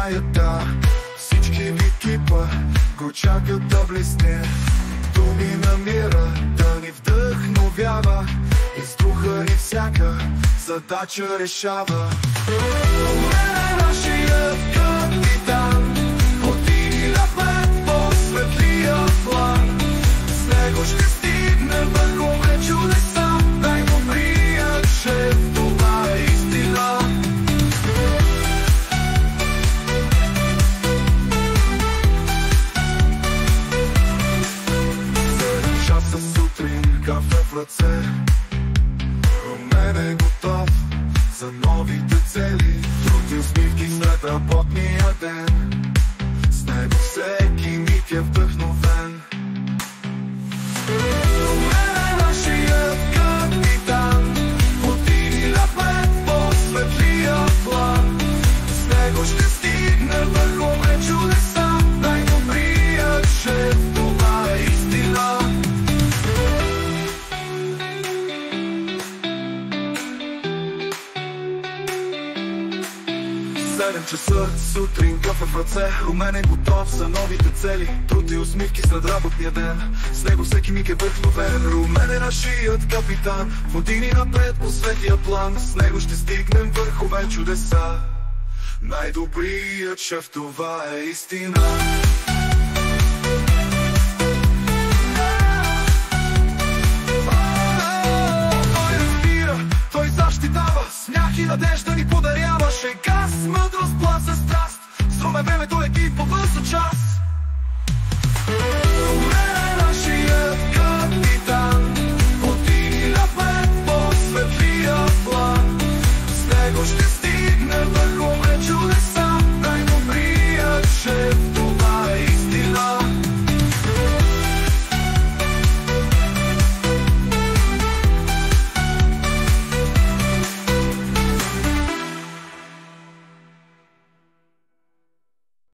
знаят, да. Всички в екипа го чакат да блесне. Думи на мира да ни вдъхновява, и с духа ни всяка задача решава. Нашият капитан отиде напред по светлия план. С него ще стигнем върхове чудеса. Най-добрият шеф, това е истина. 7 часа сутрин, кафе в ръце, Румен е готов за новите цели. Труд и усмивки след работния ден, с него всеки миг е вдъхновен. Румен е нашият капитан, отиде напред по светлия план. С него ще стигне върхове чудеса. Най-добрият шеф, това е истина. 7 часа сутрин, кафе в ръце, Румен е готов за новите цели. Труд и усмивки след работния ден, с него всеки миг е вдъхновен. Румен е нашият капитан, води ни напред по светлия план. С него ще стигнем върхове чудеса. Най-добрият шеф, това е истина.